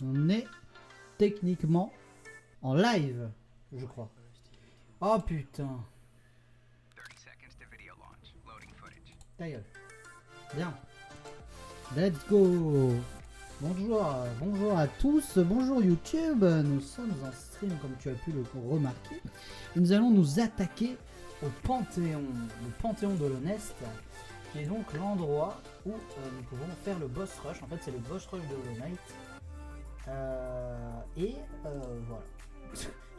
On est techniquement en live, je crois. Oh putain. Ta gueule. Bien. Let's go. Bonjour à tous, bonjour YouTube. Nous sommes en stream comme tu as pu le remarquer. Et nous allons nous attaquer au Panthéon. Le Panthéon d'Holonest, qui est donc l'endroit où nous pouvons faire le boss rush. En fait c'est le boss rush de Hollow Knight. Voilà.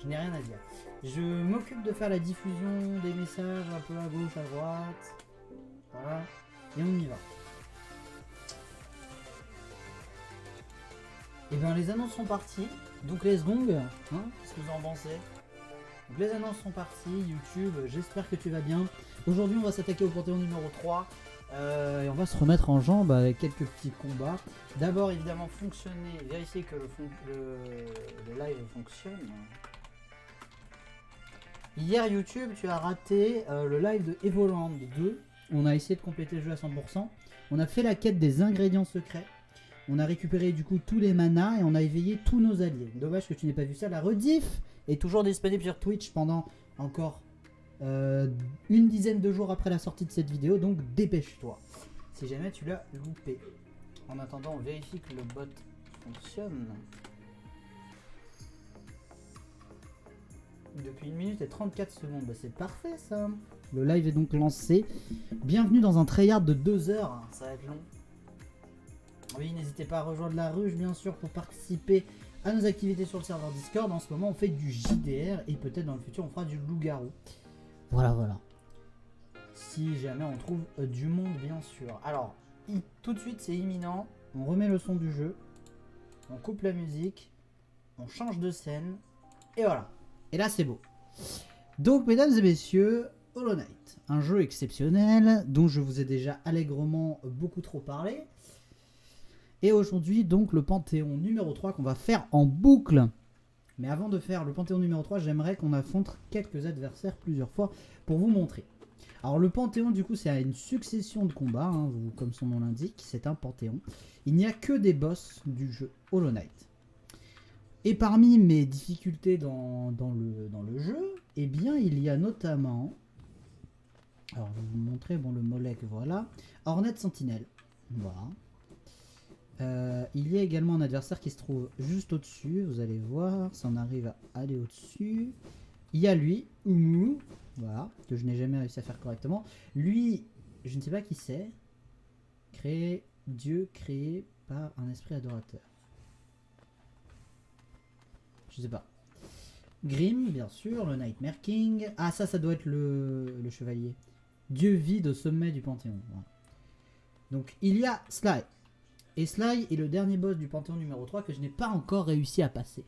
Je n'ai rien à dire. Je m'occupe de faire la diffusion des messages un peu à gauche, à droite. Voilà. Et on y va. Et bien les annonces sont parties. Donc les gongs, hein, qu'est-ce que vous en pensez? Donc les annonces sont parties, YouTube, j'espère que tu vas bien. Aujourd'hui on va s'attaquer au Panthéon numéro 3. Et on va se remettre en jambes avec quelques petits combats. D'abord évidemment vérifier que le live fonctionne. Hier YouTube tu as raté le live de Evoland 2. On a essayé de compléter le jeu à 100%. On a fait la quête des ingrédients secrets. On a récupéré du coup tous les manas et on a éveillé tous nos alliés. Dommage que tu n'aies pas vu ça. La rediff est toujours disponible sur Twitch pendant encore une dizaine de jours après la sortie de cette vidéo. Donc dépêche-toi si jamais tu l'as loupé. En attendant on vérifie que le bot fonctionne. Depuis 1 minute et 34 secondes. Bah, c'est parfait ça. Le live est donc lancé. Bienvenue dans un tryhard de 2 heures. Ça va être long. Oui, n'hésitez pas à rejoindre la ruche bien sûr pour participer à nos activités sur le serveur Discord. En ce moment on fait du JDR et peut-être dans le futur on fera du loup-garou. Voilà. Si jamais on trouve du monde bien sûr. Alors, tout de suite c'est imminent. On remet le son du jeu. On coupe la musique. On change de scène. Et voilà. Et là c'est beau. Donc mesdames et messieurs, Hollow Knight. Un jeu exceptionnel dont je vous ai déjà allègrement beaucoup trop parlé. Et aujourd'hui, donc, le Panthéon numéro 3 qu'on va faire en boucle. Mais avant de faire le Panthéon numéro 3, j'aimerais qu'on affronte quelques adversaires plusieurs fois pour vous montrer. Alors, le Panthéon, du coup, c'est une succession de combats, hein, comme son nom l'indique, c'est un Panthéon. Il n'y a que des boss du jeu Hollow Knight. Et parmi mes difficultés dans le jeu, eh bien, il y a notamment... Alors, je vais vous montrer, bon, le Molek, voilà. Hornet Sentinelle, voilà. Il y a également un adversaire qui se trouve juste au-dessus, vous allez voir, si on arrive à aller au-dessus. Il y a lui, Umu, voilà, que je n'ai jamais réussi à faire correctement. Lui, je ne sais pas qui c'est. Dieu créé par un esprit adorateur. Je sais pas. Grim, bien sûr, le Nightmare King. Ah, ça doit être le chevalier. Dieu vide au sommet du Panthéon. Voilà. Donc, il y a Sly. Et Sly est le dernier boss du Panthéon numéro 3 que je n'ai pas encore réussi à passer.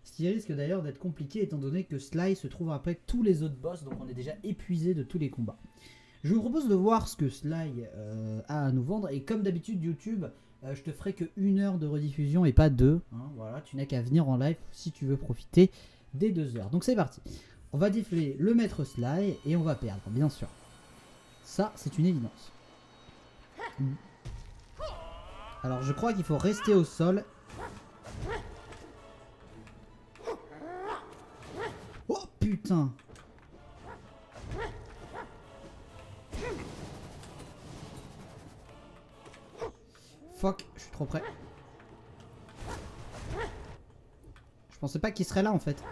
Ce qui risque d'ailleurs d'être compliqué étant donné que Sly se trouve après tous les autres boss, donc on est déjà épuisé de tous les combats. Je vous propose de voir ce que Sly a à nous vendre, et comme d'habitude YouTube, je te ferai que 1 heure de rediffusion et pas 2. Hein, voilà, tu n'as qu'à venir en live si tu veux profiter des 2 heures. Donc c'est parti. On va défiler le maître Sly et on va perdre, bien sûr. Ça, c'est une évidence. Alors je crois qu'il faut rester au sol. Oh putain. Fuck, je suis trop près. Je pensais pas qu'il serait là en fait.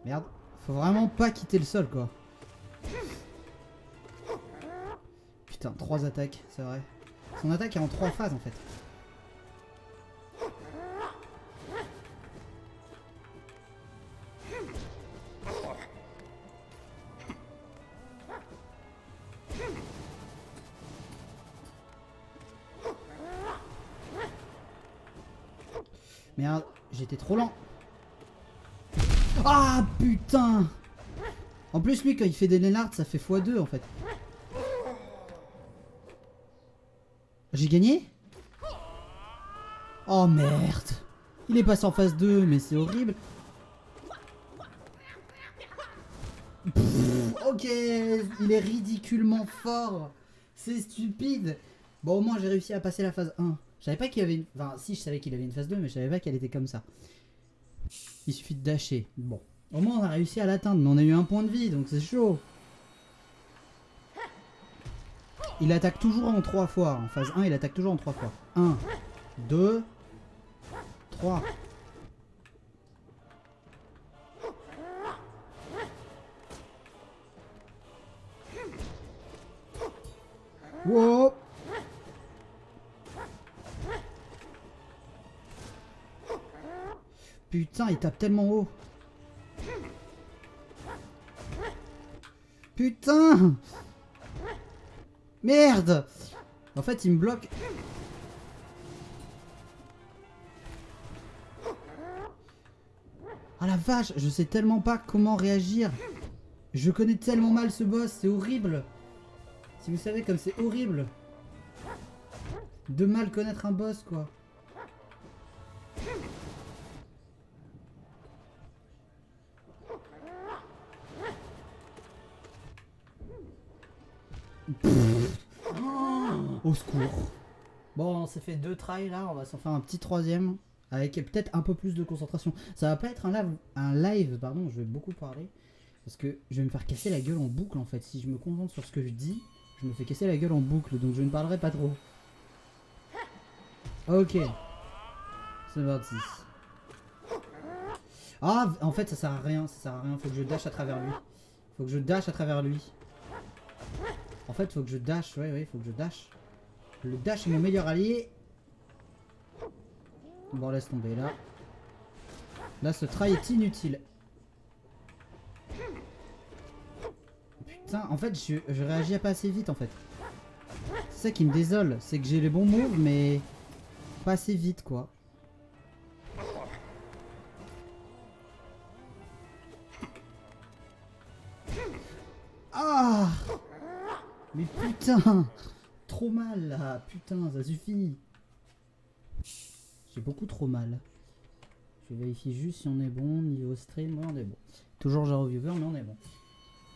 Merde, faut vraiment pas quitter le sol quoi. Putain, 3 attaques, c'est vrai. Son attaque est en 3 phases en fait. Merde, j'étais trop lent. Ah putain. En plus lui quand il fait des Lennart ça fait x2 en fait. J'ai gagné? Oh merde. Il est passé en phase 2 mais c'est horrible. Ok, il est ridiculement fort. C'est stupide. Bon, au moins j'ai réussi à passer la phase 1. Je savais pas qu'il y avait une... Enfin, si, je savais qu'il avait une phase 2, mais je savais pas qu'elle était comme ça. Il suffit de dasher. Bon. Au moins on a réussi à l'atteindre, mais on a eu un point de vie, donc c'est chaud. Il attaque toujours en 3 fois. En phase 1, il attaque toujours en 3 fois. 1, 2, 3. Wow. Putain, il tape tellement haut. Putain. Merde. En fait, il me bloque. Ah la vache, je sais tellement pas comment réagir. Je connais tellement mal ce boss, c'est horrible. Si vous savez comme c'est horrible de mal connaître un boss, quoi. Au secours. Bon, on s'est fait 2 tries là, on va s'en faire un petit 3ème. Avec peut-être un peu plus de concentration. Ça va pas être un live, pardon, je vais beaucoup parler. Parce que je vais me faire casser la gueule en boucle en fait. Si je me concentre sur ce que je dis, je me fais casser la gueule en boucle. Donc je ne parlerai pas trop. Ok. C'est parti. Ah, en fait ça sert à rien, ça sert à rien. Faut que je dash à travers lui. Faut que je dash à travers lui. En fait, faut que je dash, ouais, faut que je dash. Le dash est mon meilleur allié. Bon, laisse tomber là. Là, ce try est inutile. Putain, en fait, je réagis pas assez vite, en fait. C'est ça qui me désole. C'est que j'ai les bons moves, mais pas assez vite, quoi. Ah! Mais putain! Trop mal, là. Putain, ça suffit. J'ai beaucoup trop mal. Je vais vérifier juste si on est bon. Niveau stream, ouais, on est bon. Toujours genre viewer, mais on est bon.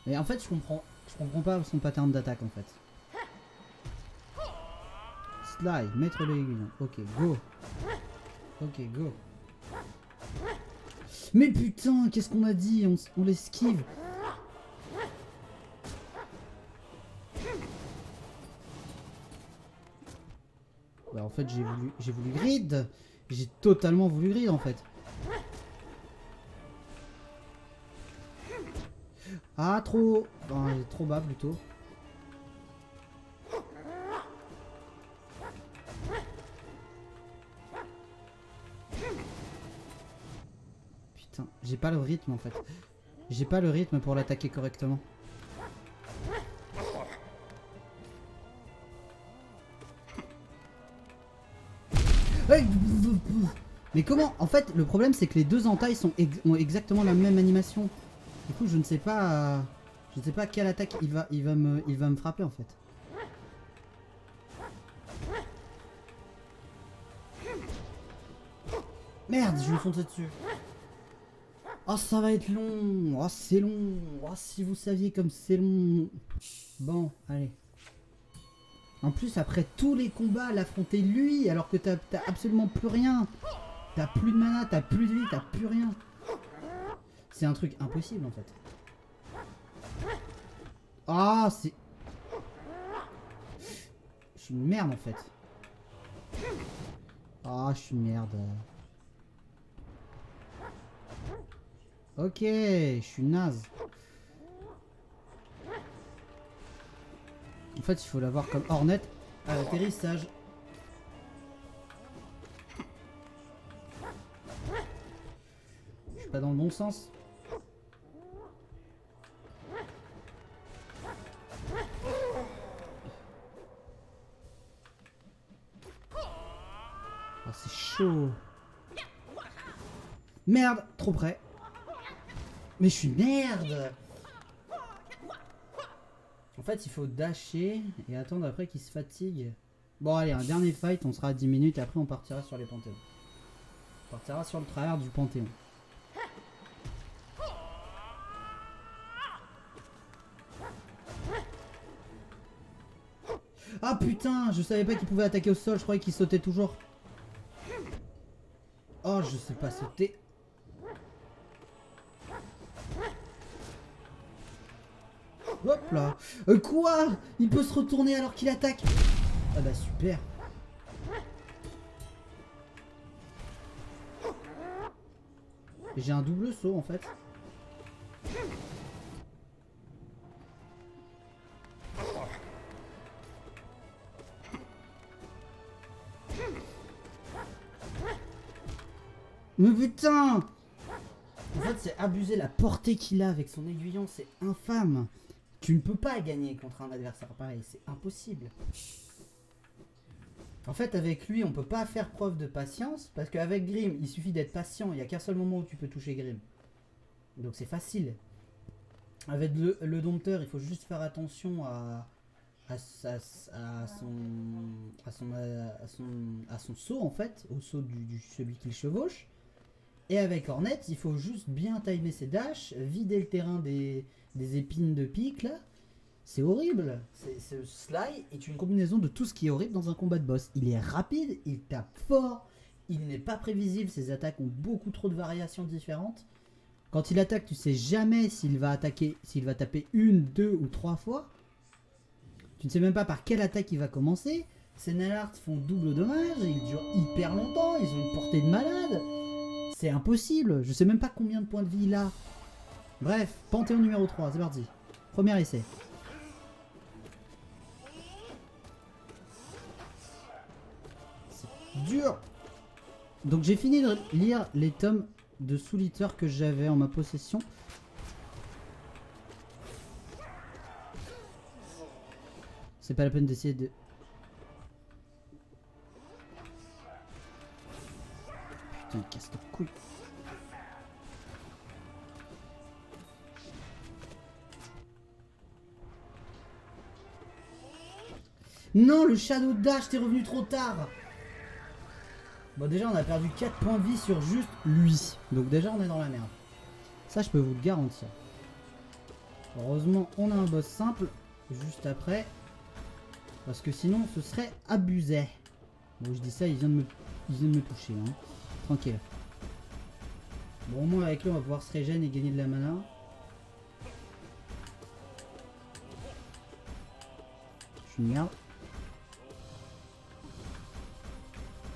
Mais en fait, je comprends pas son pattern d'attaque, en fait. Slide, mettre le aiguillon. Ok, go. Ok, go. Mais putain, qu'est-ce qu'on a dit? On l'esquive. Bah en fait, j'ai voulu grid. J'ai totalement voulu grid, en fait. Ah, trop... Enfin, trop bas, plutôt. Putain, j'ai pas le rythme, en fait. J'ai pas le rythme pour l'attaquer correctement. Mais comment? En fait, le problème, c'est que les deux entailles ont exactement la même animation. Du coup, je ne sais pas... Je ne sais pas quelle attaque il va me frapper, en fait. Merde, je lui fonçais dessus. Oh, ça va être long. Oh, c'est long. Oh, si vous saviez comme c'est long. Bon, allez. En plus, après tous les combats, à l'affronter lui, alors que t'as absolument plus rien. T'as plus de mana, t'as plus de vie, t'as plus rien. C'est un truc impossible, en fait. Ah, c'est... Je suis une merde, en fait. Ah, je suis une merde. Ok, je suis naze. En fait, il faut l'avoir comme Hornet à l'atterrissage. Je suis pas dans le bon sens. Oh, c'est chaud. Merde, trop près. Mais je suis merde. En fait, il faut dasher et attendre après qu'il se fatigue. Bon, allez, un dernier fight, on sera à 10 minutes et après on partira sur les panthéons. On partira sur le travers du panthéon. Ah putain, je savais pas qu'il pouvait attaquer au sol, je croyais qu'il sautait toujours. Oh, je sais pas sauter. Hop là. Quoi? Il peut se retourner alors qu'il attaque. Ah bah super. J'ai un double saut en fait. Mais putain! En fait, c'est abuser la portée qu'il a avec son aiguillon, c'est infâme. Tu ne peux pas gagner contre un adversaire pareil, c'est impossible. En fait, avec lui, on peut pas faire preuve de patience, parce qu'avec Grim, il suffit d'être patient, il n'y a qu'un seul moment où tu peux toucher Grim. Donc c'est facile. Avec le dompteur, il faut juste faire attention à son saut, en fait, au saut celui qu'il chevauche. Et avec Hornet, il faut juste bien timer ses dashs, vider le terrain des épines de pique là. C'est horrible. Ce Sly est une combinaison de tout ce qui est horrible dans un combat de boss. Il est rapide, il tape fort, il n'est pas prévisible, ses attaques ont beaucoup trop de variations différentes. Quand il attaque, tu sais jamais s'il va attaquer, s'il va taper une, deux ou trois fois. Tu ne sais même pas par quelle attaque il va commencer. Ces Nallards font double dommage, ils durent hyper longtemps, ils ont une portée de malade. C'est impossible, je sais même pas combien de points de vie il a. Bref, Panthéon numéro 3, c'est parti. Premier essai. C'est dur. Donc j'ai fini de lire les tomes de Soul Eater que j'avais en ma possession. C'est pas la peine d'essayer de... Putain, il casse le couille. Non, le Shadow Dash, t'es revenu trop tard. Bon, déjà, on a perdu 4 points de vie sur juste lui. Donc déjà, on est dans la merde. Ça, je peux vous le garantir. Heureusement, on a un boss simple juste après. Parce que sinon, ce serait abusé. Bon, je dis ça, il vient de me toucher. Hein. Tranquille. Bon, au moins, avec lui, on va pouvoir se régénérer et gagner de la mana. Je suis une merde.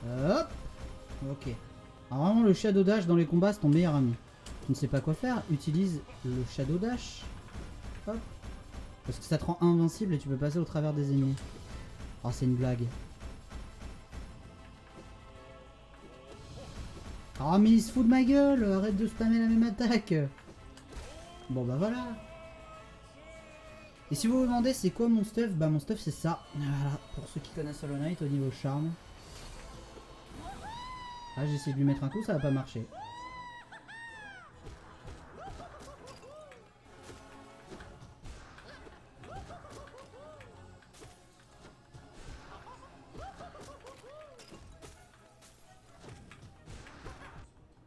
Hop. Ok. Alors vraiment le Shadow Dash dans les combats c'est ton meilleur ami. Tu ne sais pas quoi faire, utilise le Shadow Dash. Hop. Parce que ça te rend invincible et tu peux passer au travers des ennemis. Oh c'est une blague. Oh mais il se fout de ma gueule, arrête de spammer la même attaque. Bon bah voilà. Et si vous vous demandez c'est quoi mon stuff, bah mon stuff c'est ça. Voilà, pour ceux qui connaissent Hollow Knight au niveau charme. Ah, j'ai essayé de lui mettre un coup, ça va pas marcher.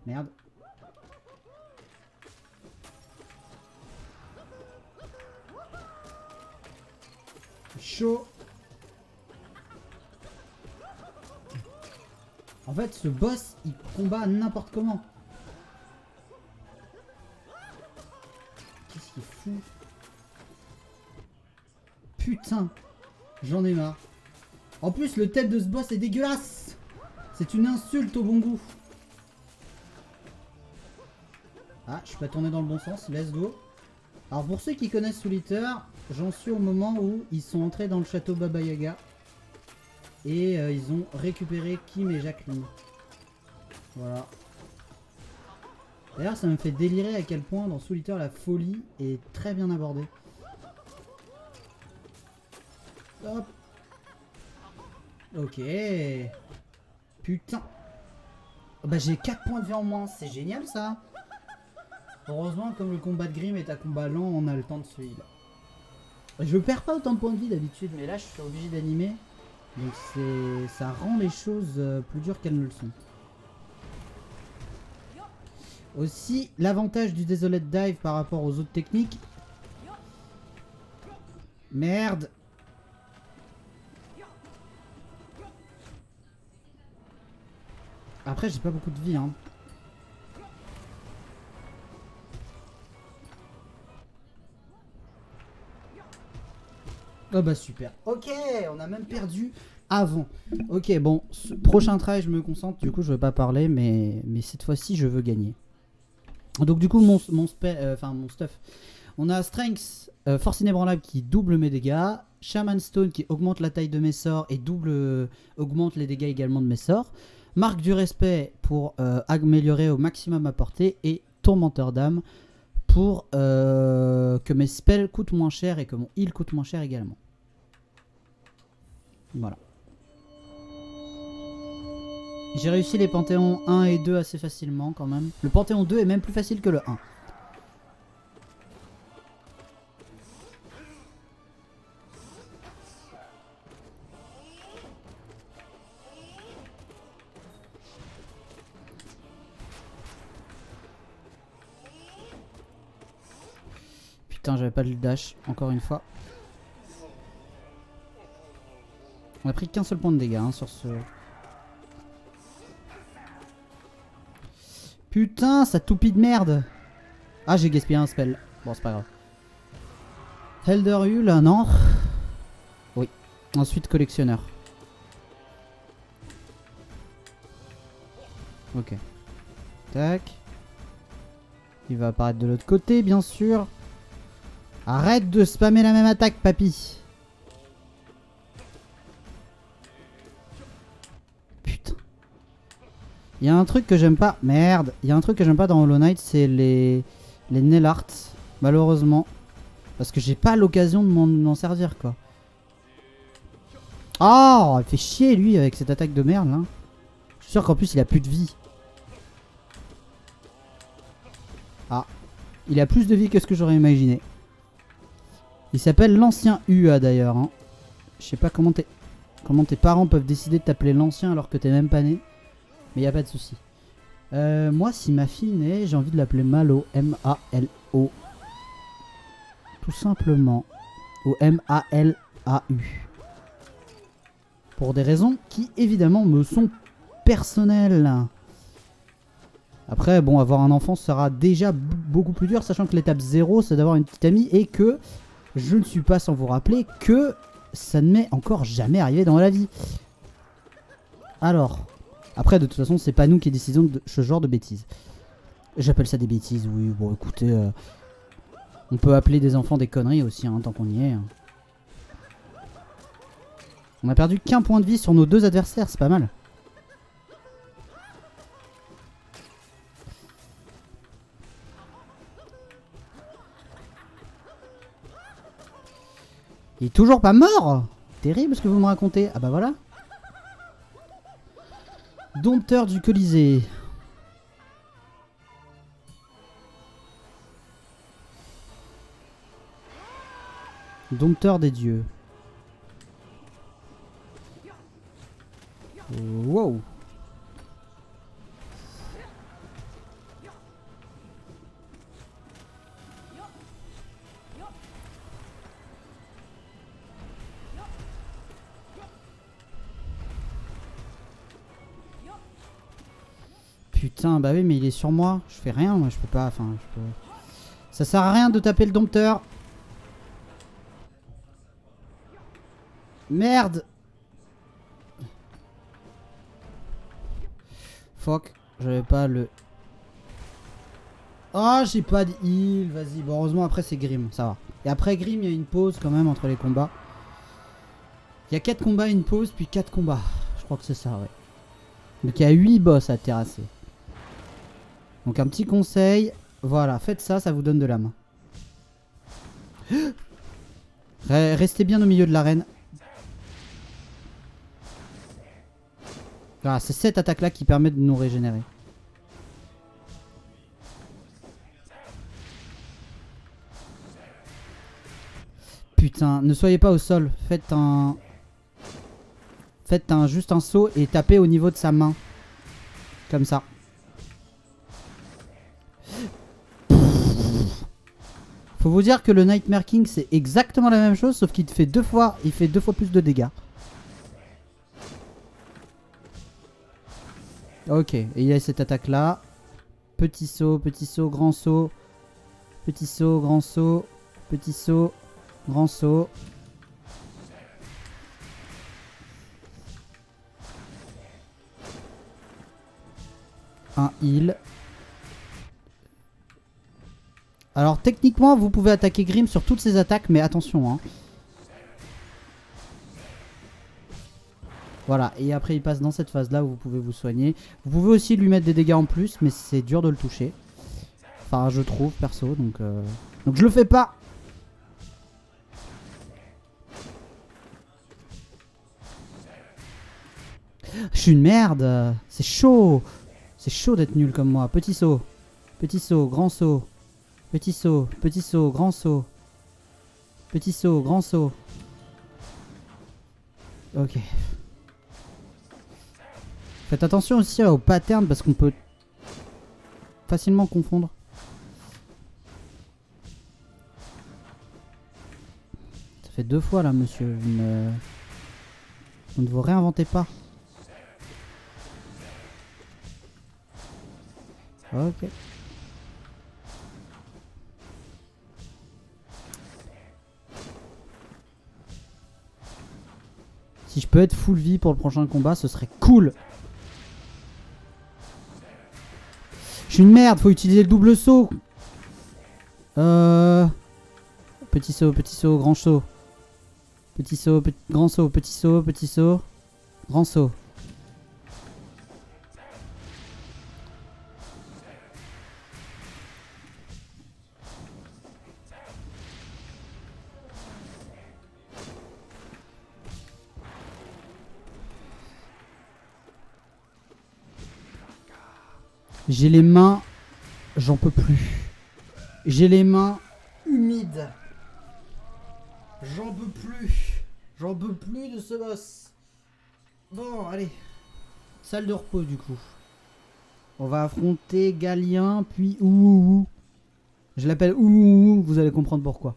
Merde. Chaud. En fait, ce boss, il combat n'importe comment. Qu'est-ce qu'il fout? Putain, j'en ai marre. En plus, le tête de ce boss est dégueulasse. C'est une insulte au bon goût. Ah, je suis pas tourné dans le bon sens. Let's go. Alors, pour ceux qui connaissent Soul Eater, j'en suis au moment où ils sont entrés dans le château Baba Yaga. Et ils ont récupéré Kim et Jacqueline. Voilà. D'ailleurs, ça me fait délirer à quel point dans Soul Eater la folie est très bien abordée. Hop. Ok. Putain. Bah j'ai 4 points de vie en moins, c'est génial ça. Heureusement, comme le combat de Grim est un combat lent, on a le temps de suivre. Je perds pas autant de points de vie d'habitude, mais là je suis obligé d'animer. Donc ça rend les choses plus dures qu'elles ne le sont. Aussi, l'avantage du Desolate Dive par rapport aux autres techniques. Merde. Après, j'ai pas beaucoup de vie, hein. Oh bah super. Ok, on a même perdu avant. Ok, bon, prochain try, je me concentre. Du coup, je veux pas parler, mais cette fois-ci, je veux gagner. Donc du coup, mon stuff. On a Strength, Force inébranlable qui double mes dégâts. Shaman Stone qui augmente la taille de mes sorts et augmente les dégâts également de mes sorts. Marque du respect pour améliorer au maximum ma portée. Et Tourmenteur d'âme pour que mes spells coûtent moins cher et que mon heal coûte moins cher également. Voilà. J'ai réussi les Panthéons 1 et 2 assez facilement quand même. Le Panthéon 2 est même plus facile que le 1. Putain, j'avais pas le dash, encore une fois. On a pris qu'un seul point de dégâts hein, sur ce... Putain, ça toupie de merde. Ah, j'ai gaspillé un spell. Bon, c'est pas grave. Elderhul, non. Oui. Ensuite, collectionneur. Ok. Tac. Il va apparaître de l'autre côté, bien sûr. Arrête de spammer la même attaque, papy. Putain. Il y a un truc que j'aime pas. Merde. Il y a un truc que j'aime pas dans Hollow Knight, c'est les nail arts. Malheureusement. Parce que j'ai pas l'occasion de m'en servir, quoi. Oh, il fait chier, lui, avec cette attaque de merde, là. Je suis sûr qu'en plus, il a plus de vie. Ah. Il a plus de vie que ce que j'aurais imaginé. Il s'appelle l'ancien UA d'ailleurs. Hein. Je sais pas comment tes parents peuvent décider de t'appeler l'ancien alors que t'es même pas né. Mais y a pas de souci. Moi, si ma fille naît, j'ai envie de l'appeler Malo. M-A-L-O. Tout simplement. Ou M-A-L-A-U. Pour des raisons qui, évidemment, me sont personnelles. Après, bon, avoir un enfant sera déjà beaucoup plus dur, sachant que l'étape 0, c'est d'avoir une petite amie et que... Je ne suis pas sans vous rappeler que ça ne m'est encore jamais arrivé dans la vie. Alors, après de toute façon c'est pas nous qui décidons de ce genre de bêtises. J'appelle ça des bêtises, oui, bon écoutez, on peut appeler des enfants des conneries aussi, hein, tant qu'on y est. On a perdu qu'un point de vie sur nos deux adversaires, c'est pas mal. Il est toujours pas mort. Terrible ce que vous me racontez. Ah bah voilà. Dompteur du Colisée. Dompteur des dieux. Wow. Putain, bah oui, mais il est sur moi. Je fais rien, moi, je peux pas. Enfin, je peux... Ça sert à rien de taper le dompteur. Merde. Fuck, j'avais pas le... Oh, j'ai pas de heal. Vas-y, bon, heureusement, après, c'est Grim, ça va. Et après Grim, il y a une pause quand même entre les combats. Il y a 4 combats, une pause, puis 4 combats. Je crois que c'est ça, ouais. Donc il y a 8 boss à terrasser. Donc un petit conseil, voilà, faites ça, ça vous donne de la main. Restez bien au milieu de l'arène. Voilà, c'est cette attaque là qui permet de nous régénérer. Putain, ne soyez pas au sol, faites juste un saut et tapez au niveau de sa main. Comme ça. Faut vous dire que le Nightmare King c'est exactement la même chose sauf qu'il fait deux fois plus de dégâts. Ok, et il y a cette attaque là. Petit saut, grand saut. Petit saut, grand saut. Petit saut, grand saut. Un heal. Alors techniquement vous pouvez attaquer Grim sur toutes ses attaques, mais attention hein. Voilà, et après il passe dans cette phase là où vous pouvez vous soigner. Vous pouvez aussi lui mettre des dégâts en plus, mais c'est dur de le toucher. Enfin je trouve perso, donc je le fais pas. Je suis une merde. C'est chaud. C'est chaud d'être nul comme moi. Petit saut, grand saut. Petit saut, grand saut. Petit saut, grand saut. Ok. Faites attention aussi au pattern parce qu'on peut facilement confondre. Ça fait 2 fois là, monsieur. Vous ne vous réinventez pas. Ok. Si je peux être full vie pour le prochain combat, ce serait cool. Je suis une merde, faut utiliser le double saut. Petit saut, grand saut. Petit saut, grand saut, petit saut, grand saut. J'ai les mains, j'en peux plus. J'ai les mains humides. J'en peux plus. J'en peux plus de ce boss. Bon, allez. Salle de repos du coup. On va affronter Galien, puis Ououou. Je l'appelle Ououou, vous allez comprendre pourquoi.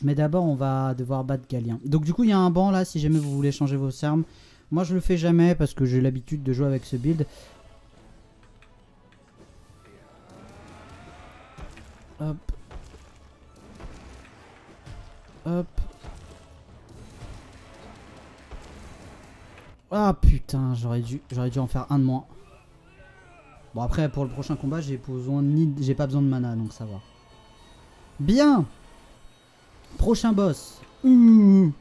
Mais d'abord, on va devoir battre Galien. Donc du coup, il y a un banc là, si jamais vous voulez changer vos armes. Moi, je le fais jamais parce que j'ai l'habitude de jouer avec ce build. Hop. Hop. Ah putain, j'aurais dû en faire un de moins. Bon après pour le prochain combat j'ai pas besoin de mana donc ça va. Bien. Prochain boss. Vous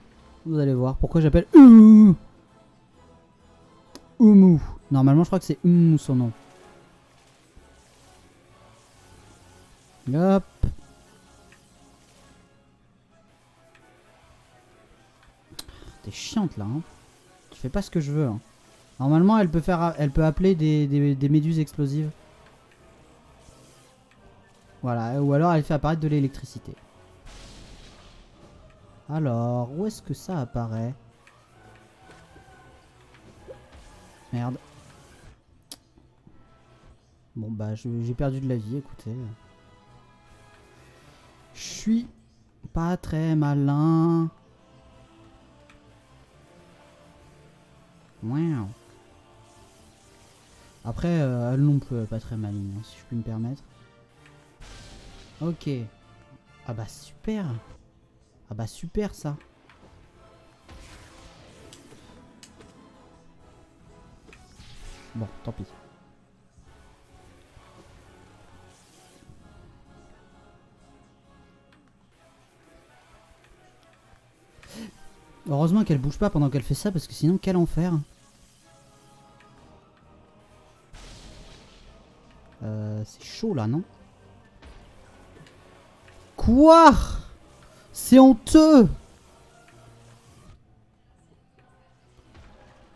allez voir pourquoi j'appelle Oumu. Normalement je crois que c'est son nom. Hop. T'es chiante là hein. Tu fais pas ce que je veux hein. Normalement elle peut appeler des méduses explosives. Voilà, ou alors elle fait apparaître de l'électricité. Alors, où est-ce que ça apparaît? Merde. Bon bah j'ai perdu de la vie, écoutez. Je suis pas très malin. Wow. Après, elle non plus pas très maligne, hein, si je puis me permettre. Ok. Ah bah super. Ah bah super ça. Bon, tant pis. Heureusement qu'elle bouge pas pendant qu'elle fait ça, parce que sinon, quel enfer. C'est chaud là, non? Quoi? C'est honteux!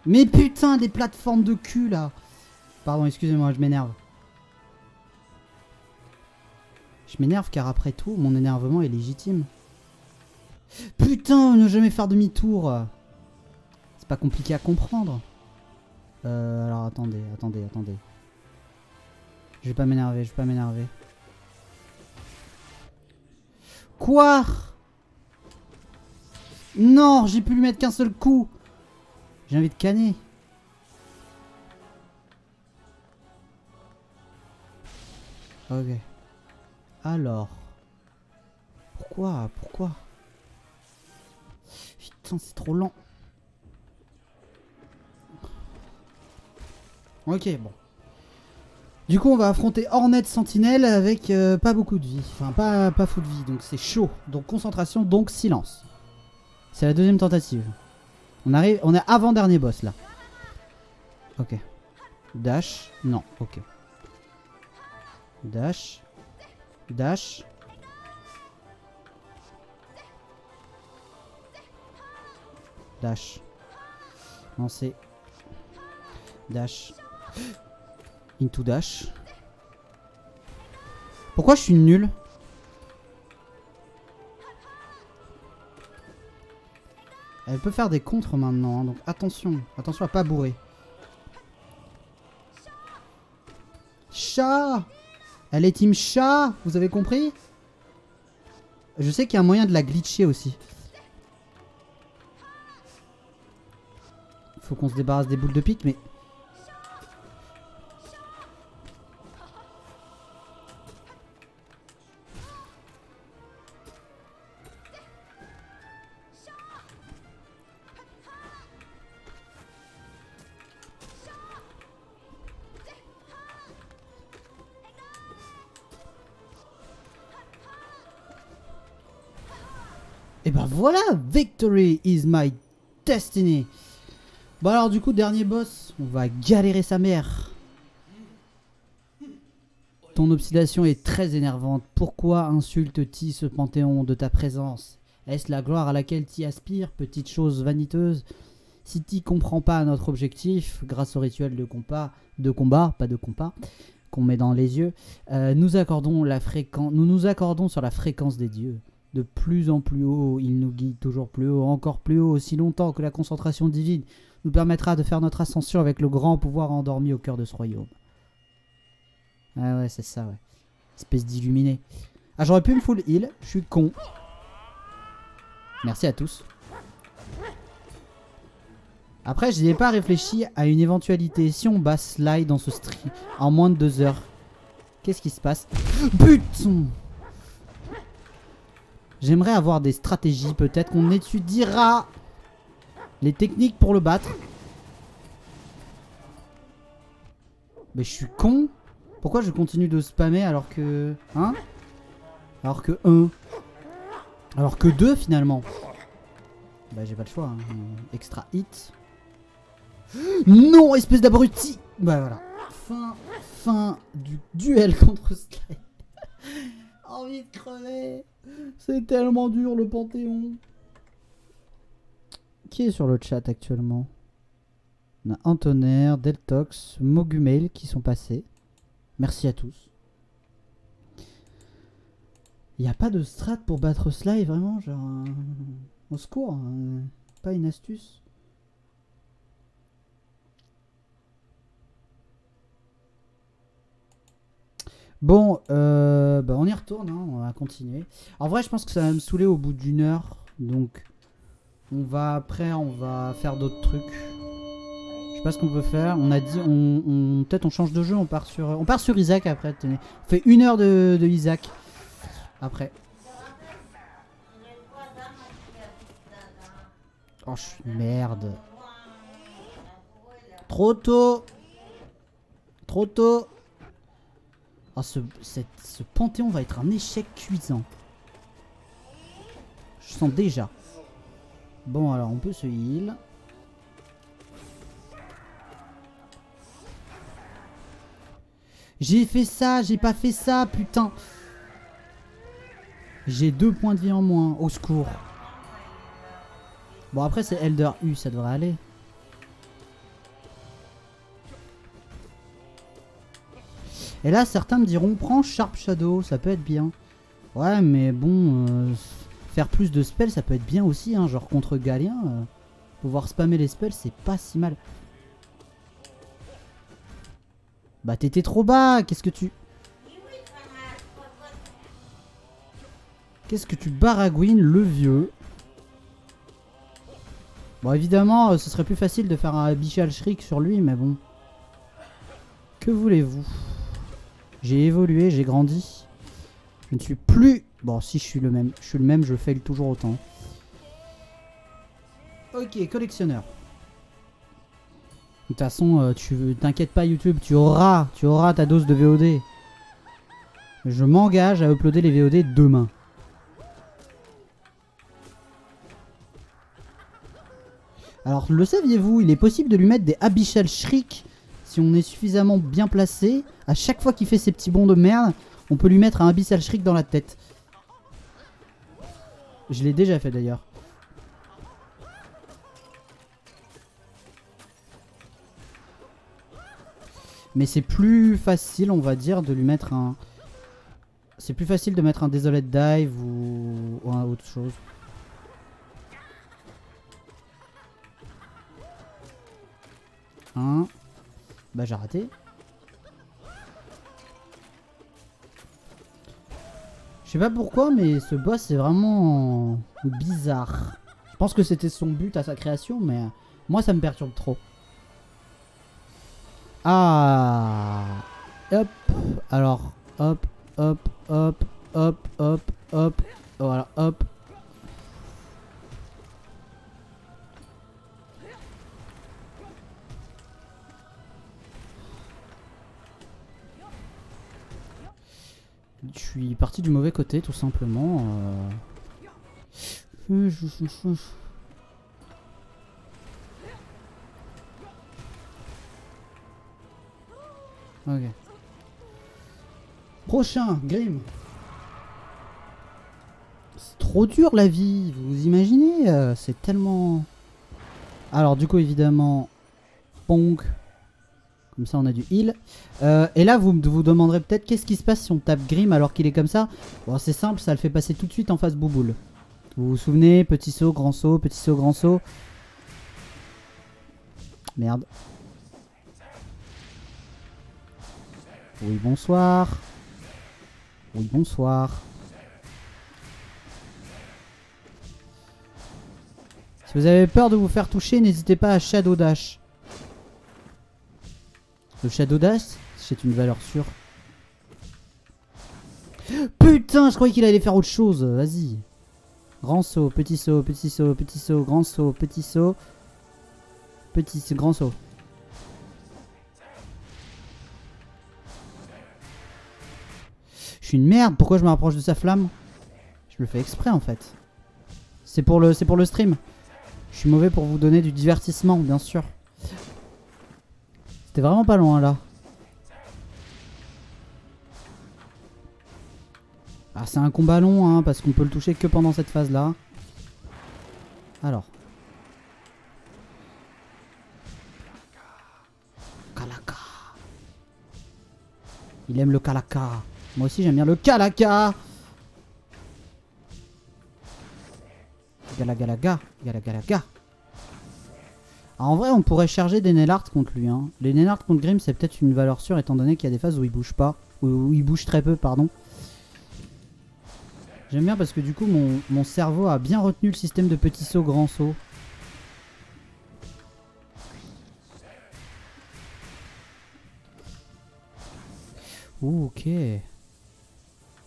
Mais putain, des plateformes de cul là! Pardon, excusez-moi, je m'énerve. Je m'énerve car après tout, mon énervement est légitime. Putain, ne jamais faire demi-tour! C'est pas compliqué à comprendre. Alors attendez. Je vais pas m'énerver. Quoi? Non, j'ai pu lui mettre qu'un seul coup. J'ai envie de canner. Ok. Alors. Pourquoi? Putain, c'est trop lent. Ok, bon. Du coup, on va affronter Hornet Sentinelle avec pas beaucoup de vie. Enfin, pas full vie, donc c'est chaud. Donc concentration, donc silence. C'est la deuxième tentative. On est avant-dernier boss, là. Ok. Dash. Non, ok. Dash. Dash. Dash. Lancer. Dash. Into dash. Pourquoi je suis nul? Elle peut faire des contres maintenant, hein, donc attention. Attention à pas bourrer. Chat! Elle est team chat! Vous avez compris? Je sais qu'il y a un moyen de la glitcher aussi. Faut qu'on se débarrasse des boules de pique, mais... Et ben voilà! Victory is my destiny! Bon alors du coup, dernier boss, on va galérer sa mère. Ton obstination est très énervante. Pourquoi insultes-tu ce panthéon de ta présence? Est-ce la gloire à laquelle tu aspires, petite chose vaniteuse? Si tu comprends pas notre objectif, grâce au rituel de combat, qu'on met dans les yeux, nous nous accordons sur la fréquence des dieux. De plus en plus haut, il nous guide toujours plus haut, encore plus haut, aussi longtemps que la concentration divine nous permettra de faire notre ascension avec le grand pouvoir endormi au cœur de ce royaume. Ah ouais, c'est ça, ouais. Espèce d'illuminé. Ah, j'aurais pu me full heal, je suis con. Merci à tous. Après, je n'ai pas réfléchi à une éventualité. Si on bat Sly dans ce stream en moins de 2 heures, qu'est-ce qui se passe? Putain! J'aimerais avoir des stratégies, peut-être qu'on étudiera les techniques pour le battre. Mais je suis con. Pourquoi je continue de spammer alors que... Hein? Alors que 1. Alors que 2 finalement. Bah j'ai pas le choix. Hein. Extra hit. Non, espèce d'abruti. Bah voilà. Fin du duel contre Sky. Envie de crever. C'est tellement dur le Panthéon. Qui est sur le chat actuellement? On a Antonaire, Deltox, Mogumail qui sont passés. Merci à tous. Il n'y a pas de strat pour battre Sly, vraiment, genre... au secours, pas une astuce. Bon, bah on y retourne, hein, on va continuer. En vrai, je pense que ça va me saouler au bout d'1 heure, donc après, on va faire d'autres trucs. Je sais pas ce qu'on peut faire. On a dit, peut-être on change de jeu, on part sur Isaac après. Tenez. On fait 1 heure de Isaac après. Oh, merde. Trop tôt. Trop tôt. Oh, ce panthéon va être un échec cuisant. Je sens déjà. Bon, alors on peut se heal. J'ai fait ça, j'ai pas fait ça, putain. J'ai 2 points de vie en moins, au secours. Bon, après c'est Elder U, ça devrait aller. Et là, certains me diront, prends Sharp Shadow, ça peut être bien. Ouais, mais bon, faire plus de spells, ça peut être bien aussi, hein, genre contre Galien. Pouvoir spammer les spells, c'est pas si mal. Bah, t'étais trop bas, qu'est-ce que tu... Qu'est-ce que tu baragouines, le vieux? Bon, évidemment, ce serait plus facile de faire un Bichal Shriek sur lui, mais bon. Que voulez-vous? J'ai évolué, j'ai grandi. Je ne suis plus... Bon, si je suis le même. Je suis le même, je fail toujours autant. Ok, collectionneur. De toute façon, tu t'inquiète pas YouTube, tu auras ta dose de VOD. Je m'engage à uploader les VOD demain. Alors, le saviez-vous, il est possible de lui mettre des Abyssal Shriek si on est suffisamment bien placé. À chaque fois qu'il fait ses petits bonds de merde, on peut lui mettre un Abyssal Shriek dans la tête. Je l'ai déjà fait d'ailleurs. Mais c'est plus facile, on va dire, de lui mettre un... C'est plus facile de mettre un Desolate Dive ou un autre chose. Hein. Bah j'ai raté. Je sais pas pourquoi, mais ce boss est vraiment bizarre. Je pense que c'était son but à sa création, mais moi ça me perturbe trop. Ah. Hop. Alors, hop, hop, hop, hop, hop, hop. Voilà, hop. Je suis parti du mauvais côté, tout simplement. Ok. Prochain, Grim. C'est trop dur la vie, vous imaginez c'est tellement... Alors du coup évidemment, Ponk. Comme ça on a du heal. Et là vous vous demanderez peut-être qu'est-ce qui se passe si on tape Grim alors qu'il est comme ça. Bon c'est simple, ça le fait passer tout de suite en face Bouboule. Vous vous souvenez, petit saut, grand saut, petit saut, grand saut. Merde. Oui bonsoir. Oui bonsoir. Si vous avez peur de vous faire toucher, n'hésitez pas à Shadow Dash. Le Shadow Dash, c'est une valeur sûre. Putain, je croyais qu'il allait faire autre chose. Vas-y. Grand saut, petit saut, petit saut, petit saut, grand saut, petit saut. Petit saut, grand saut. Je suis une merde, pourquoi je me rapproche de sa flamme? Je le fais exprès en fait. C'est pour le stream. Je suis mauvais pour vous donner du divertissement, bien sûr. C'était vraiment pas loin là. Ah, c'est un combat long, hein, parce qu'on peut le toucher que pendant cette phase là. Alors. Kalaka. Il aime le Kalaka. Moi aussi j'aime bien le Kalaka. Galagalaga, galagalaga. En vrai, on pourrait charger des Nailhards contre lui. Hein. Les Nailhards contre Grim, c'est peut-être une valeur sûre étant donné qu'il y a des phases où il bouge pas. Où il bouge très peu, pardon. J'aime bien parce que du coup, mon cerveau a bien retenu le système de petit saut, grand saut. Ouh, ok.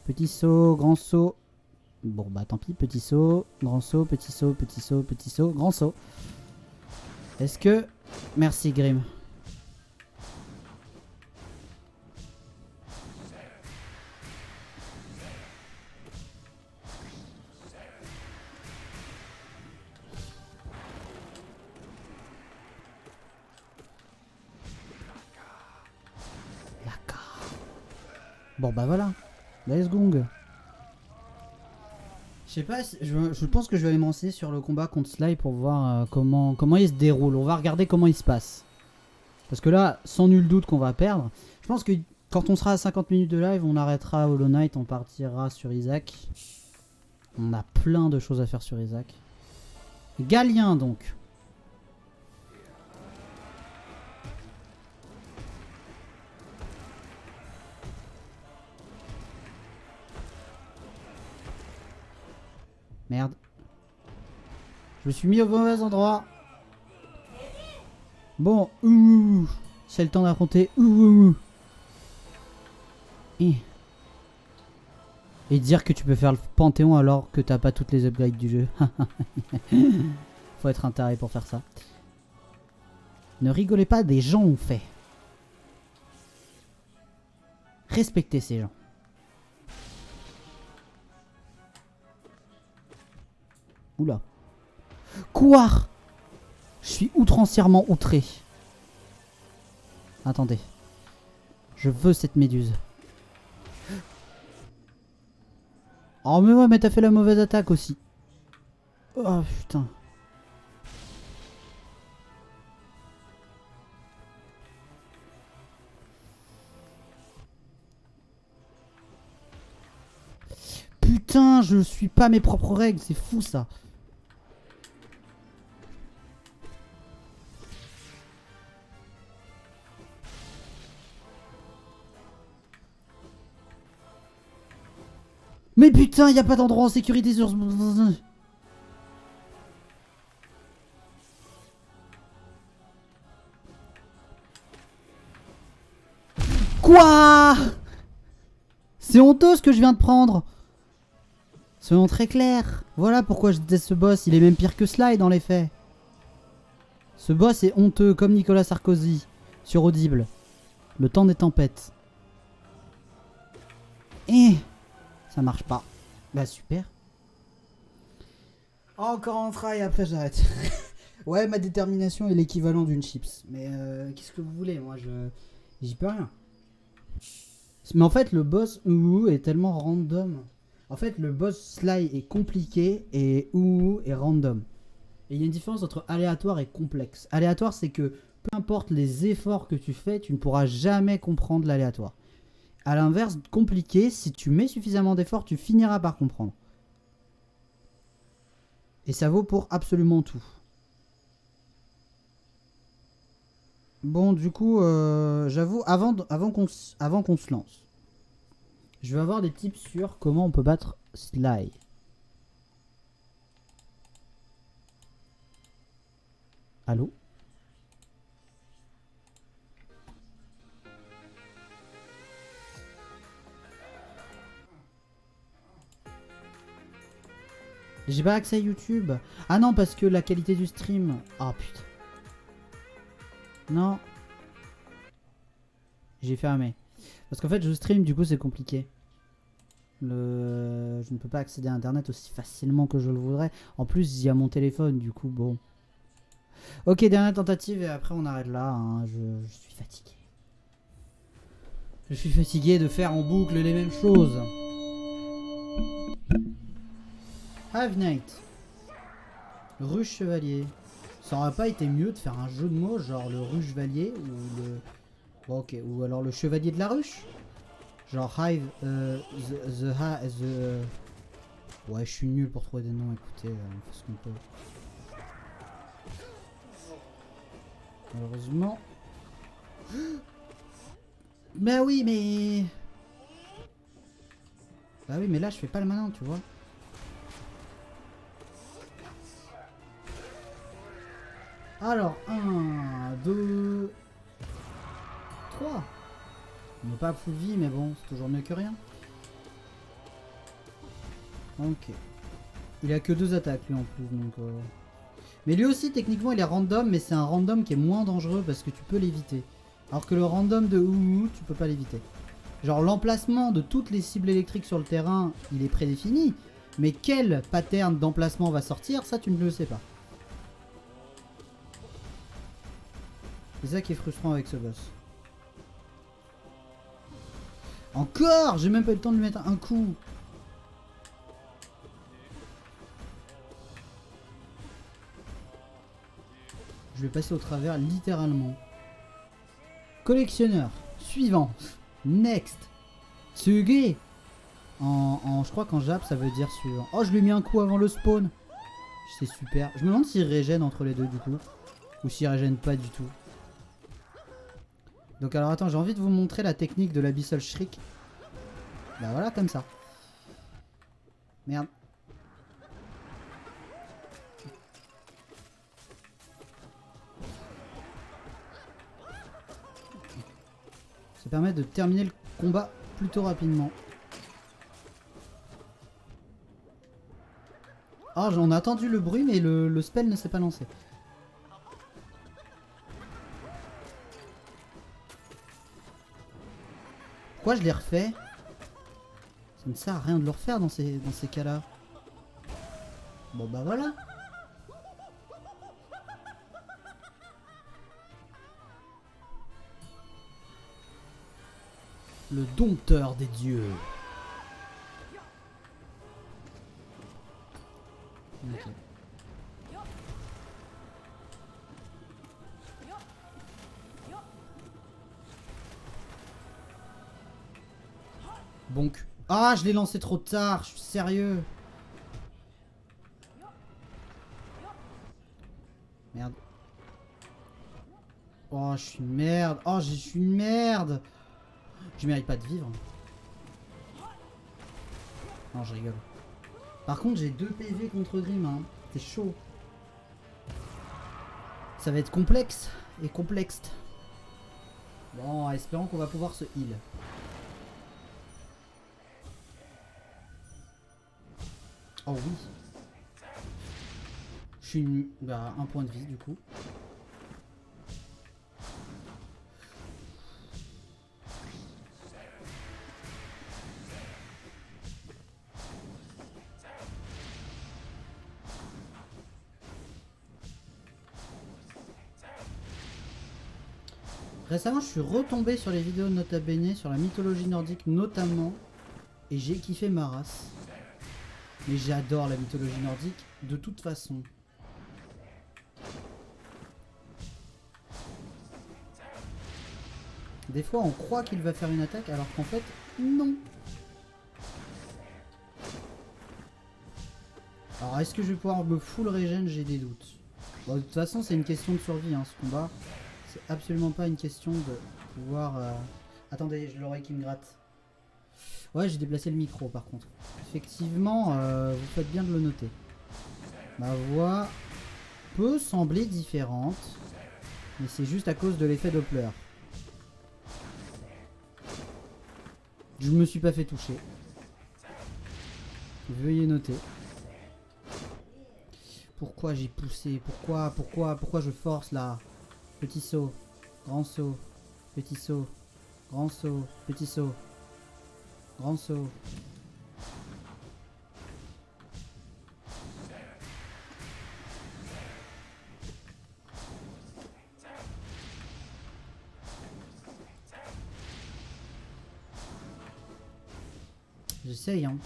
Petit saut, grand saut. Bon bah tant pis, petit saut, grand saut, petit saut, petit saut, petit saut, grand saut. Est-ce que... Merci Grim. Bon bah voilà. Let's go. Je sais pas, je pense que je vais aller me renseigner sur le combat contre Sly pour voir comment il se déroule. On va regarder comment il se passe. Parce que là, sans nul doute qu'on va perdre. Je pense que quand on sera à 50 minutes de live, on arrêtera Hollow Knight, on partira sur Isaac. On a plein de choses à faire sur Isaac. Galien donc. Merde. Je me suis mis au mauvais endroit. Bon, c'est le temps d'affronter. Et dire que tu peux faire le Panthéon alors que t'as pas toutes les upgrades du jeu. Faut être un taré pour faire ça. Ne rigolez pas, des gens ont fait. Respectez ces gens. Oula. Quoi? Je suis outrancièrement outré. Attendez. Je veux cette méduse. Oh mais ouais, mais t'as fait la mauvaise attaque aussi. Oh putain. Putain, je suis pas mes propres règles, c'est fou ça. Mais putain, y a pas d'endroit en sécurité sur ce... Quoi? C'est honteux ce que je viens de prendre. Soyons très clairs. Voilà pourquoi je déteste ce boss. Il est même pire que Sly dans les faits. Ce boss est honteux comme Nicolas Sarkozy sur Audible. Le temps des tempêtes. Et ça marche pas. Bah super. Encore un try, après j'arrête. Ouais, ma détermination est l'équivalent d'une chips. Mais qu'est-ce que vous voulez, moi j'y peux rien. Mais en fait le boss Ouhou est tellement random. En fait le boss Sly est compliqué et Ouhou est random. Et il y a une différence entre aléatoire et complexe. Aléatoire, c'est que peu importe les efforts que tu fais, tu ne pourras jamais comprendre l'aléatoire. A l'inverse, compliqué, si tu mets suffisamment d'efforts, tu finiras par comprendre. Et ça vaut pour absolument tout. Bon, du coup, j'avoue, avant qu'on se lance, je vais avoir des tips sur comment on peut battre Sly. Allô? J'ai pas accès à YouTube. Ah non, parce que la qualité du stream... Ah putain. Non. J'ai fermé. Parce qu'en fait, je stream, du coup, c'est compliqué. Je ne peux pas accéder à Internet aussi facilement que je le voudrais. En plus, il y a mon téléphone, du coup, bon. Ok, dernière tentative et après on arrête là. Hein. Je suis fatigué. Je suis fatigué de faire en boucle les mêmes choses. Have Night. Ruche Chevalier. Ça aurait pas été mieux de faire un jeu de mots genre le Ruche Chevalier ou le... Bon, ok, ou alors le Chevalier de la Ruche. Genre Hive, Ouais, je suis nul pour trouver des noms, écoutez, on fait ce qu'on peut. Malheureusement. Bah oui, mais... Bah oui, mais là, je fais pas le malin, tu vois. Alors, 1, 2, 3. On n'est pas à full vie, mais bon, c'est toujours mieux que rien. Ok. Il a que 2 attaques, lui, en plus, donc... Mais lui aussi, techniquement, il est random, mais c'est un random qui est moins dangereux parce que tu peux l'éviter. Alors que le random de Ouhou, tu peux pas l'éviter. Genre, l'emplacement de toutes les cibles électriques sur le terrain, il est prédéfini. Mais quel pattern d'emplacement va sortir, ça, tu ne le sais pas. C'est ça qui est frustrant avec ce boss. Encore! J'ai même pas eu le temps de lui mettre un coup. Je vais passer au travers littéralement. Collectionneur. Suivant. Next. Tsugi. Je crois qu'en Jap ça veut dire suivant. Oh, je lui ai mis un coup avant le spawn. C'est super. Je me demande s'il régène entre les deux du coup. Ou s'il régène pas du tout. Donc alors attends, j'ai envie de vous montrer la technique de l'Abyssal Shriek. Bah voilà, comme ça. Merde. Ça permet de terminer le combat plutôt rapidement. Ah, j'en ai entendu le bruit, mais le spell ne s'est pas lancé. Pourquoi je l'ai refait? Ça ne sert à rien de le refaire dans ces cas-là. Bon bah voilà. Le dompteur des dieux. Okay. Bonk. Ah, je l'ai lancé trop tard, je suis sérieux. Merde. Oh, je suis une merde. Oh, je suis une merde. Je mérite pas de vivre. Non, je rigole. Par contre, j'ai 2 PV contre Grim. Hein. C'est chaud. Ça va être complexe et complexe. Bon, espérons qu'on va pouvoir se heal. Oh oui. Je suis une... bah, 1 point de vie du coup. Récemment, je suis retombé sur les vidéos de Nota Bene, sur la mythologie nordique notamment, et j'ai kiffé ma race. Mais j'adore la mythologie nordique de toute façon. Des fois, on croit qu'il va faire une attaque, alors qu'en fait, non. Alors, est-ce que je vais pouvoir me full régène? J'ai des doutes. Bon, de toute façon, c'est une question de survie, hein, ce combat. C'est absolument pas une question de pouvoir... Attendez, j'ai l'oreille qui me gratte. Ouais, j'ai déplacé le micro, par contre. Effectivement, vous faites bien de le noter. Ma voix peut sembler différente, mais c'est juste à cause de l'effet Doppler. Je me suis pas fait toucher. Veuillez noter. Pourquoi j'ai poussé? Pourquoi je force là? Petit saut, grand saut, petit saut, grand saut, petit saut, grand saut. J'essaye, hein.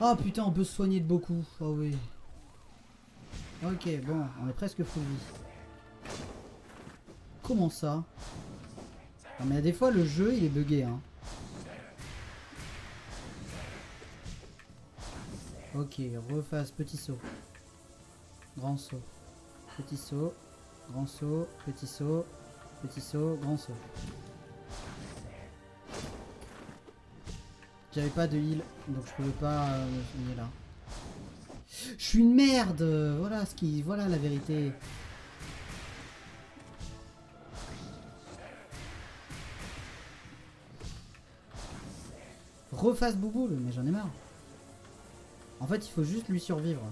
Oh putain, on peut se soigner de beaucoup. Oh oui. Ok, bon, on est presque full vie. Comment ça? Non, mais des fois, le jeu, il est bugué, hein. Ok, refasse petit saut. Grand saut. Petit saut. Grand saut. Petit saut. Petit saut. Grand saut. J'avais pas de heal, donc je pouvais pas me finir là. Je suis une merde. Voilà ce qui, voilà la vérité. Refasse Bouboule, mais j'en ai marre. En fait, il faut juste lui survivre.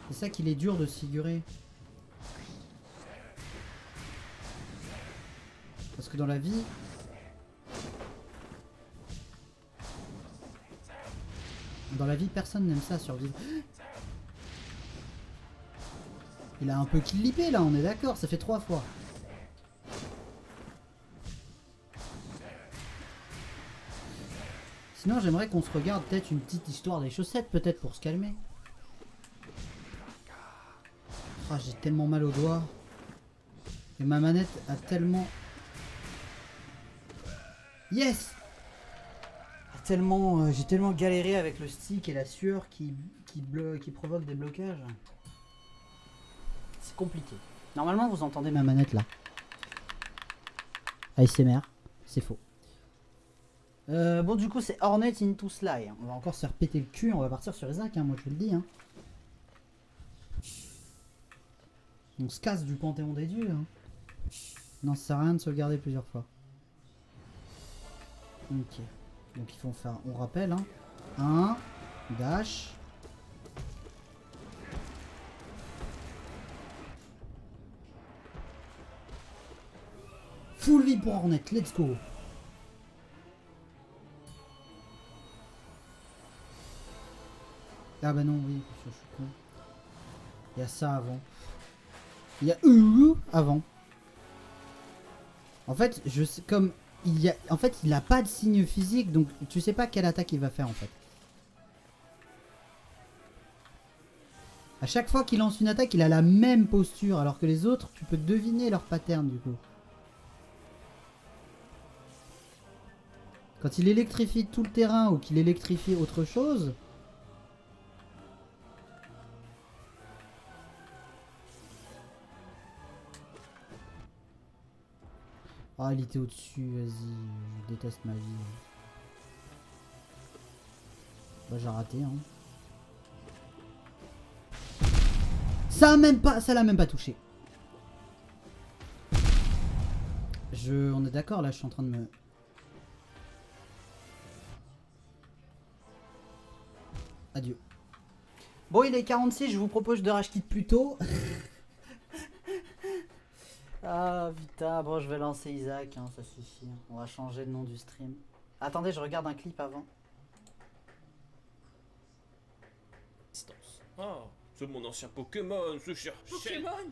C'est ça qu'il est dur de se figurer. Parce que dans la vie... Dans la vie, personne n'aime ça, survivre. Il a un peu clippé là, on est d'accord, ça fait 3 fois. Sinon, j'aimerais qu'on se regarde peut-être une petite histoire des chaussettes, peut-être pour se calmer. Oh, j'ai tellement mal aux doigts. Et ma manette a tellement... Yes! Tellement, j'ai tellement galéré avec le stick et la sueur qui provoque des blocages. C'est compliqué. Normalement, vous entendez ma manette là. ASMR, c'est faux. Bon, du coup, c'est Hornet into Sly. On va encore se faire péter le cul. On va partir sur Isaac, hein, moi je te le dis. Hein. On se casse du panthéon des dieux. Hein. Non, ça sert à rien de sauvegarder plusieurs fois. Ok. Donc il faut faire, on rappelle, hein. 1, dash. Full vie pour Hornet, let's go. Ah bah non, oui, je suis con. Il y a ça avant. Il y a avant. En fait, je sais comme il y a, en fait, il a pas de signe physique, donc tu sais pas quelle attaque il va faire en fait. À chaque fois qu'il lance une attaque, il a la même posture, alors que les autres, tu peux deviner leur pattern du coup. Quand il électrifie tout le terrain ou qu'il électrifie autre chose. Ah, il était au-dessus, vas-y, je déteste ma vie. Bah, j'ai raté, hein. Ça l'a même pas touché. On est d'accord, là, je suis en train de me... Adieu. Bon, il est 46, je vous propose de rage kit plus tôt. Ah putain, bon je vais lancer Isaac, hein, ça suffit. On va changer le nom du stream. Attendez, je regarde un clip avant. Oh, c'est mon ancien Pokémon, ce cher Pokémon.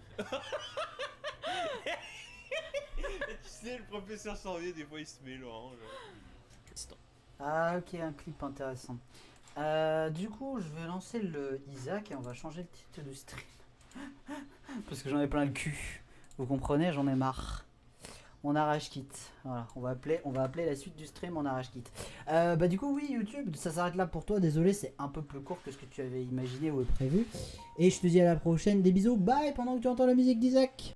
Tu sais, le professeur Sorbier, des fois il se mélange. Ah ok, un clip intéressant. Du coup, je vais lancer le Isaac et on va changer le titre du stream. Parce que j'en ai plein le cul. Vous comprenez, j'en ai marre. On arrache kit. Voilà, on va appeler la suite du stream, on arrache kit. Bah du coup oui, YouTube, ça s'arrête là pour toi. Désolé, c'est un peu plus court que ce que tu avais imaginé ou prévu. Et je te dis à la prochaine, des bisous, bye pendant que tu entends la musique d'Isaac.